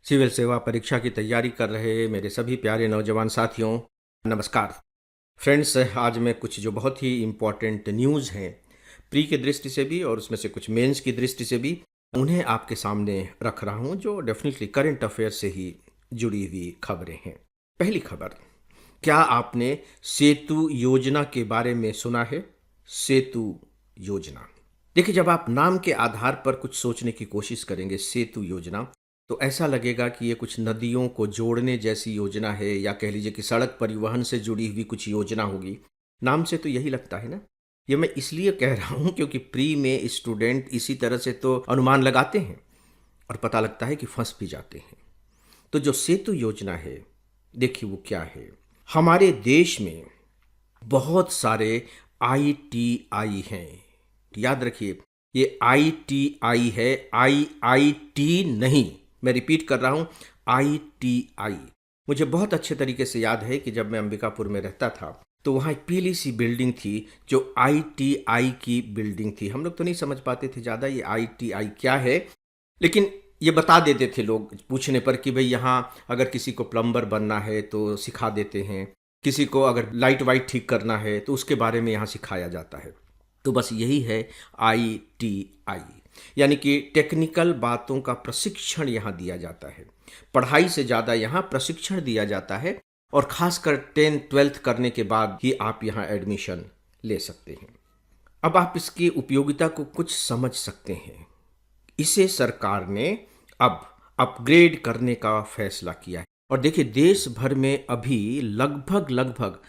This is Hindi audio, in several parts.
सिविल सेवा परीक्षा की तैयारी कर रहे मेरे सभी प्यारे नौजवान साथियों, नमस्कार। फ्रेंड्स, आज मैं कुछ जो बहुत ही इम्पोर्टेंट न्यूज़ हैं, प्री की दृष्टि से भी और उसमें से कुछ मेंस की दृष्टि से भी, उन्हें आपके सामने रख रहा हूं, जो डेफिनेटली करंट अफेयर से ही जुड़ी हुई खबरें हैं। पहली खबर, क्या आपने सेतु योजना के बारे में सुना है? सेतु योजना। देखिए, जब आप नाम के आधार पर कुछ सोचने की कोशिश करेंगे, सेतु योजना, तो ऐसा लगेगा कि ये कुछ नदियों को जोड़ने जैसी योजना है, या कह लीजिए कि सड़क परिवहन से जुड़ी हुई कुछ योजना होगी। नाम से तो यही लगता है ना। ये मैं इसलिए कह रहा हूँ क्योंकि प्री में स्टूडेंट इसी तरह से तो अनुमान लगाते हैं और पता लगता है कि फंस भी जाते हैं। तो जो सेतु योजना है, देखिए वो क्या है। हमारे देश में बहुत सारे आईटीआई हैं। याद रखिए, ये आईटीआई है, आईआईटी नहीं। मैं रिपीट कर रहा हूं, आईटीआई। मुझे बहुत अच्छे तरीके से याद है कि जब मैं अंबिकापुर में रहता था तो वहाँ एक पीली सी बिल्डिंग थी जो आईटीआई की बिल्डिंग थी। हम लोग तो नहीं समझ पाते थे ज़्यादा ये आईटीआई क्या है, लेकिन ये बता देते थे लोग पूछने पर कि भाई यहाँ अगर किसी को प्लम्बर बनना है तो सिखा देते हैं, किसी को अगर लाइट वाइट ठीक करना है तो उसके बारे में यहाँ सिखाया जाता है। तो बस यही है आईटीआई, यानी कि टेक्निकल बातों का प्रशिक्षण यहाँ दिया जाता है। पढ़ाई से ज़्यादा यहाँ प्रशिक्षण दिया जाता है, और ख़ासकर 10th-12th करने के बाद ही आप यहाँ एडमिशन ले सकते हैं। अब आप इसकी उपयोगिता को कुछ समझ सकते हैं। इसे सरकार ने अब अपग्रेड करने का फैसला किया है, और देखिए देश भर में अभी लगभग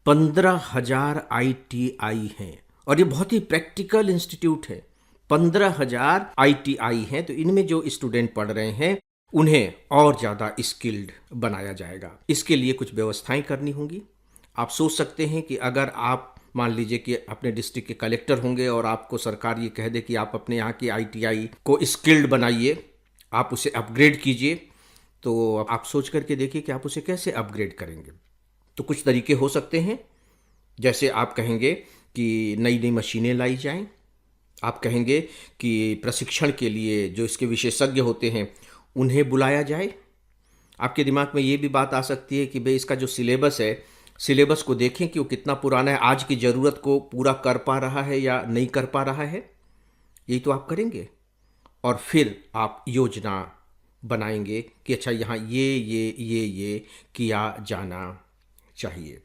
15,000 आईटीआई हैं, और ये बहुत ही प्रैक्टिकल इंस्टीट्यूट है। 15,000 आईटीआई हैं, तो इनमें जो स्टूडेंट पढ़ रहे हैं उन्हें और ज़्यादा स्किल्ड बनाया जाएगा। इसके लिए कुछ व्यवस्थाएं करनी होंगी। आप सोच सकते हैं कि अगर आप मान लीजिए कि अपने डिस्ट्रिक्ट के कलेक्टर होंगे और आपको सरकार ये कह दे कि आप अपने यहाँ की आईटीआई को स्किल्ड बनाइए, आप उसे अपग्रेड कीजिए, तो आप सोच करके देखिए कि आप उसे कैसे अपग्रेड करेंगे। तो कुछ तरीके हो सकते हैं, जैसे आप कहेंगे कि नई नई मशीनें लाई जाएं। आप कहेंगे कि प्रशिक्षण के लिए जो इसके विशेषज्ञ होते हैं उन्हें बुलाया जाए। आपके दिमाग में ये भी बात आ सकती है कि भाई इसका जो सिलेबस है, सिलेबस को देखें कि वो कितना पुराना है, आज की ज़रूरत को पूरा कर पा रहा है या नहीं कर पा रहा है। यही तो आप करेंगे, और फिर आप योजना बनाएंगे कि अच्छा यहाँ ये किया जाना चाहिए।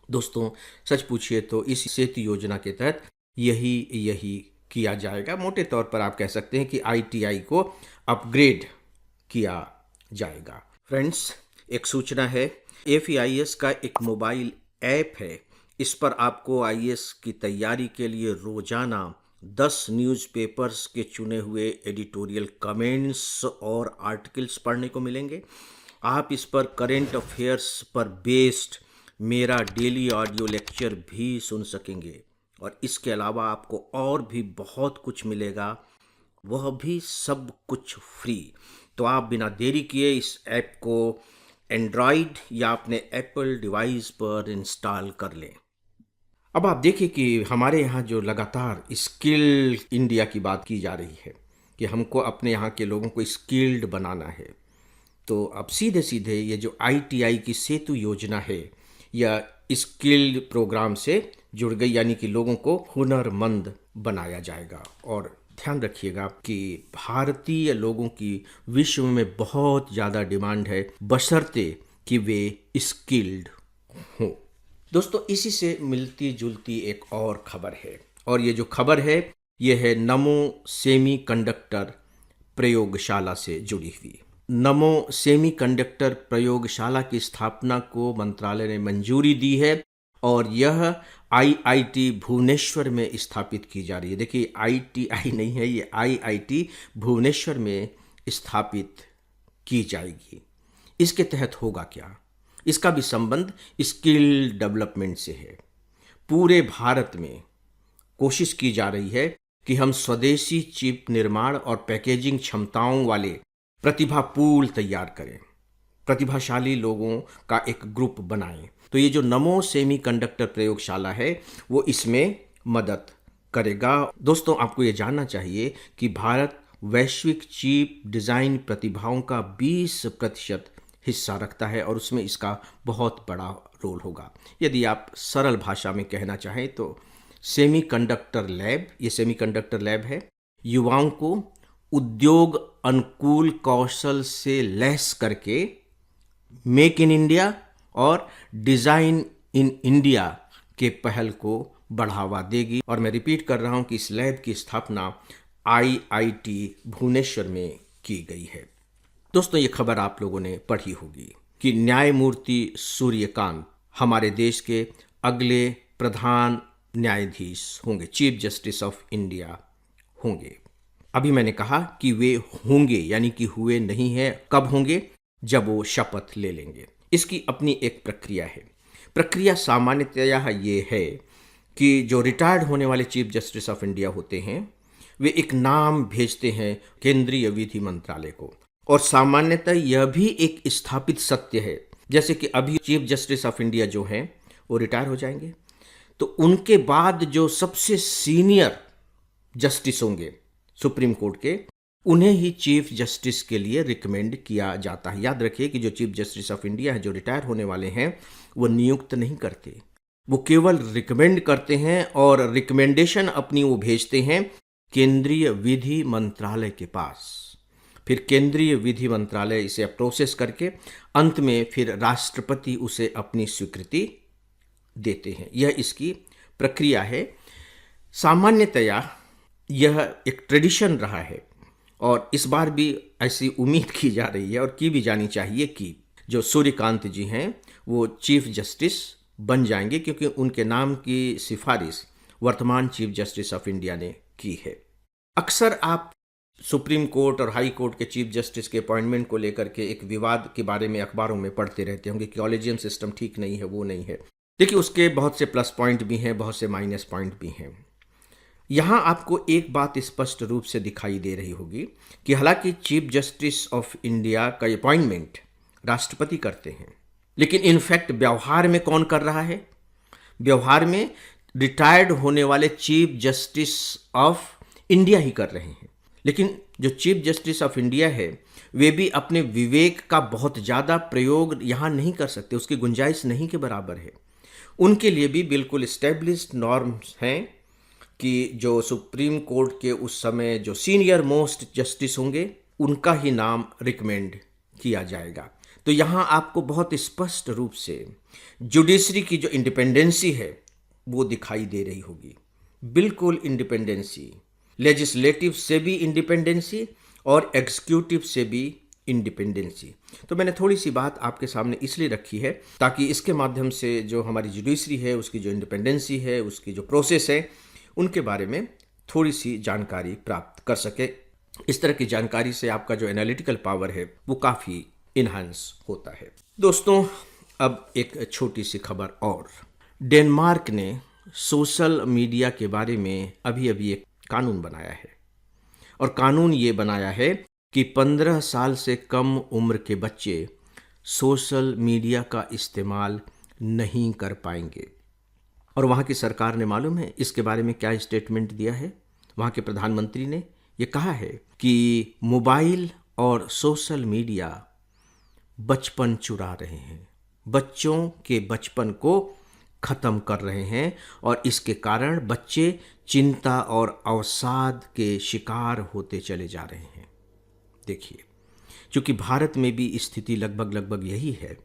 दोस्तों, सच पूछिए तो इस सेतु योजना के तहत यही किया जाएगा। मोटे तौर पर आप कह सकते हैं कि आईटीआई को अपग्रेड किया जाएगा। फ्रेंड्स, एक सूचना है, एफईआईएस का एक मोबाइल ऐप है। इस पर आपको आईएएस की तैयारी के लिए रोजाना 10 न्यूज़पेपर्स के चुने हुए एडिटोरियल कमेंट्स और आर्टिकल्स पढ़ने को मिलेंगे। आप इस पर करेंट अफेयर्स पर बेस्ड मेरा डेली ऑडियो लेक्चर भी सुन सकेंगे, और इसके अलावा आपको और भी बहुत कुछ मिलेगा, वह भी सब कुछ फ्री। तो आप बिना देरी किए इस ऐप को एंड्रॉयड या अपने एप्पल डिवाइस पर इंस्टॉल कर लें। अब आप देखिए कि हमारे यहाँ जो लगातार स्किल इंडिया की बात की जा रही है कि हमको अपने यहाँ के लोगों को स्किल्ड बनाना है, तो अब सीधे सीधे ये जो आईटीआई की सेतु योजना है या स्किल्ड प्रोग्राम से जुड़ गई, यानी कि लोगों को हुनरमंद बनाया जाएगा। और ध्यान रखिएगा कि भारतीय लोगों की विश्व में बहुत ज़्यादा डिमांड है, बशर्ते कि वे स्किल्ड हों। दोस्तों, इसी से मिलती जुलती एक और खबर है, और ये जो खबर है ये है नमो सेमीकंडक्टर प्रयोगशाला से जुड़ी हुई। नमो सेमीकंडक्टर प्रयोगशाला की स्थापना को मंत्रालय ने मंजूरी दी है, और यह आईआईटी भुवनेश्वर में स्थापित की जा रही है। देखिए, आईटीआई नहीं है, ये आईआईटी भुवनेश्वर में स्थापित की जाएगी। इसके तहत होगा क्या? इसका भी संबंध स्किल डेवलपमेंट से है। पूरे भारत में कोशिश की जा रही है कि हम स्वदेशी चिप निर्माण और पैकेजिंग क्षमताओं वाले प्रतिभा पूल तैयार करें, प्रतिभाशाली लोगों का एक ग्रुप बनाएं। तो ये जो नमो सेमीकंडक्टर प्रयोगशाला है वो इसमें मदद करेगा। दोस्तों, आपको ये जानना चाहिए कि भारत वैश्विक चिप डिज़ाइन प्रतिभाओं का 20% हिस्सा रखता है और उसमें इसका बहुत बड़ा रोल होगा। यदि आप सरल भाषा में कहना चाहें तो सेमीकंडक्टर लैब, ये सेमीकंडक्टर लैब है, युवाओं को उद्योग अनुकूल कौशल से लैस करके मेक इन इंडिया और डिज़ाइन इन इंडिया के पहल को बढ़ावा देगी। और मैं रिपीट कर रहा हूं कि इस लैब की स्थापना आईआईटी भुवनेश्वर में की गई है। दोस्तों, ये खबर आप लोगों ने पढ़ी होगी कि न्यायमूर्ति सूर्यकांत हमारे देश के अगले प्रधान न्यायाधीश होंगे, चीफ जस्टिस ऑफ इंडिया होंगे। अभी मैंने कहा कि वे होंगे, यानी कि हुए नहीं है। कब होंगे? जब वो शपथ ले लेंगे। इसकी अपनी एक प्रक्रिया है। प्रक्रिया सामान्यतया ये है कि जो रिटायर्ड होने वाले चीफ जस्टिस ऑफ इंडिया होते हैं वे एक नाम भेजते हैं केंद्रीय विधि मंत्रालय को, और सामान्यतः यह भी एक स्थापित सत्य है, जैसे कि अभी चीफ जस्टिस ऑफ इंडिया जो हैं वो रिटायर हो जाएंगे, तो उनके बाद जो सबसे सीनियर जस्टिस होंगे सुप्रीम कोर्ट के, उन्हें ही चीफ जस्टिस के लिए रिकमेंड किया जाता है। याद रखिए कि जो चीफ जस्टिस ऑफ इंडिया है, जो रिटायर होने वाले हैं, वो नियुक्त नहीं करते, वो केवल रिकमेंड करते हैं और रिकमेंडेशन अपनी वो भेजते हैं केंद्रीय विधि मंत्रालय के पास। फिर केंद्रीय विधि मंत्रालय इसे प्रोसेस करके अंत में फिर राष्ट्रपति उसे अपनी स्वीकृति देते हैं। यह इसकी प्रक्रिया है। सामान्यतया यह एक ट्रेडिशन रहा है और इस बार भी ऐसी उम्मीद की जा रही है और की भी जानी चाहिए कि जो सूर्यकांत जी हैं वो चीफ जस्टिस बन जाएंगे, क्योंकि उनके नाम की सिफारिश वर्तमान चीफ जस्टिस ऑफ इंडिया ने की है। अक्सर आप सुप्रीम कोर्ट और हाई कोर्ट के चीफ जस्टिस के अपॉइंटमेंट को लेकर के एक विवाद के बारे में अखबारों में पढ़ते रहते होंगे कि कॉलेजियम सिस्टम ठीक नहीं है, वो नहीं है। देखिए, उसके बहुत से प्लस पॉइंट भी हैं, बहुत से माइनस पॉइंट भी हैं। यहाँ आपको एक बात स्पष्ट रूप से दिखाई दे रही होगी कि हालांकि चीफ जस्टिस ऑफ इंडिया का अपॉइंटमेंट राष्ट्रपति करते हैं, लेकिन इनफैक्ट व्यवहार में कौन कर रहा है? व्यवहार में रिटायर्ड होने वाले चीफ जस्टिस ऑफ इंडिया ही कर रहे हैं। लेकिन जो चीफ जस्टिस ऑफ इंडिया है वे भी अपने विवेक का बहुत ज़्यादा प्रयोग यहाँ नहीं कर सकते, उसकी गुंजाइश नहीं के बराबर है। उनके लिए भी बिल्कुल इस्टेब्लिश्ड नॉर्म्स हैं कि जो सुप्रीम कोर्ट के उस समय जो सीनियर मोस्ट जस्टिस होंगे उनका ही नाम रिकमेंड किया जाएगा। तो यहाँ आपको बहुत स्पष्ट रूप से जुडिशरी की जो इंडिपेंडेंसी है वो दिखाई दे रही होगी। बिल्कुल इंडिपेंडेंसी, लेजिस्लेटिव से भी इंडिपेंडेंसी और एग्जीक्यूटिव से भी इंडिपेंडेंसी। तो मैंने थोड़ी सी बात आपके सामने इसलिए रखी है ताकि इसके माध्यम से जो हमारी जुडिशरी है उसकी जो इंडिपेंडेंसी है, उसकी जो प्रोसेस है, उनके बारे में थोड़ी सी जानकारी प्राप्त कर सके। इस तरह की जानकारी से आपका जो एनालिटिकल पावर है वो काफ़ी इन्हांस होता है। दोस्तों, अब एक छोटी सी खबर और। डेनमार्क ने सोशल मीडिया के बारे में अभी अभी एक कानून बनाया है, और कानून ये बनाया है कि 15 साल से कम उम्र के बच्चे सोशल मीडिया का इस्तेमाल नहीं कर पाएंगे। और वहाँ की सरकार ने, मालूम है इसके बारे में क्या स्टेटमेंट दिया है? वहाँ के प्रधानमंत्री ने ये कहा है कि मोबाइल और सोशल मीडिया बचपन चुरा रहे हैं, बच्चों के बचपन को ख़त्म कर रहे हैं, और इसके कारण बच्चे चिंता और अवसाद के शिकार होते चले जा रहे हैं। देखिए, क्योंकि भारत में भी स्थिति लगभग यही है,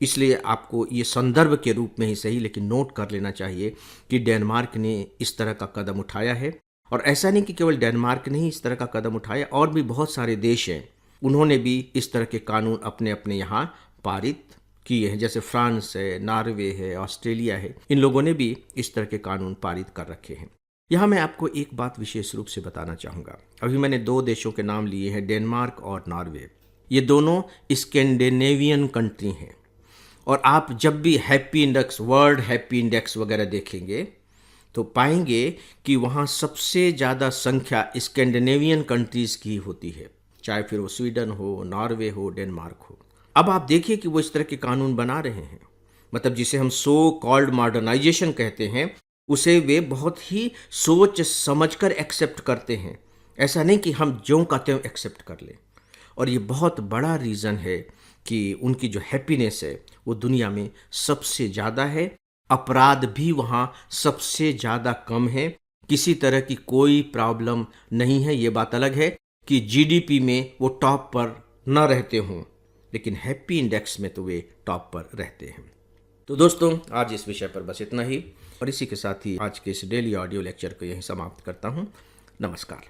इसलिए आपको ये संदर्भ के रूप में ही सही लेकिन नोट कर लेना चाहिए कि डेनमार्क ने इस तरह का कदम उठाया है। और ऐसा नहीं कि केवल डेनमार्क ने ही इस तरह का कदम उठाया, और भी बहुत सारे देश हैं, उन्होंने भी इस तरह के कानून अपने अपने यहाँ पारित किए हैं। जैसे फ्रांस है, नॉर्वे है, ऑस्ट्रेलिया है, इन लोगों ने भी इस तरह के कानून पारित कर रखे हैं। यहाँ मैं आपको एक बात विशेष रूप से बताना चाहूँगा। अभी मैंने 2 देशों के नाम लिए हैं, डेनमार्क और नॉर्वे। ये दोनों स्कैंडिनेवियन कंट्री हैं, और आप जब भी happy index, world happy index वगैरह देखेंगे तो पाएंगे कि वहाँ सबसे ज़्यादा संख्या स्कैंडिनेवियन कंट्रीज़ की होती है, चाहे फिर वो स्वीडन हो, नॉर्वे हो, डेनमार्क हो। अब आप देखिए कि वो इस तरह के कानून बना रहे हैं, मतलब जिसे हम सो कॉल्ड मॉडर्नाइजेशन कहते हैं, उसे वे बहुत ही सोच समझकर एक्सेप्ट करते हैं। ऐसा नहीं कि हम ज्यों का त्यों एक्सेप्ट कर लें। और ये बहुत बड़ा रीज़न है कि उनकी जो हैप्पीनेस है वो दुनिया में सबसे ज़्यादा है। अपराध भी वहाँ सबसे ज़्यादा कम है। किसी तरह की कोई प्रॉब्लम नहीं है। ये बात अलग है कि जीडीपी में वो टॉप पर न रहते हों, लेकिन हैप्पी इंडेक्स में तो वे टॉप पर रहते हैं। तो दोस्तों, आज इस विषय पर बस इतना ही, और इसी के साथ ही आज के इस डेली ऑडियो लेक्चर को यहीं समाप्त करता हूँ। नमस्कार।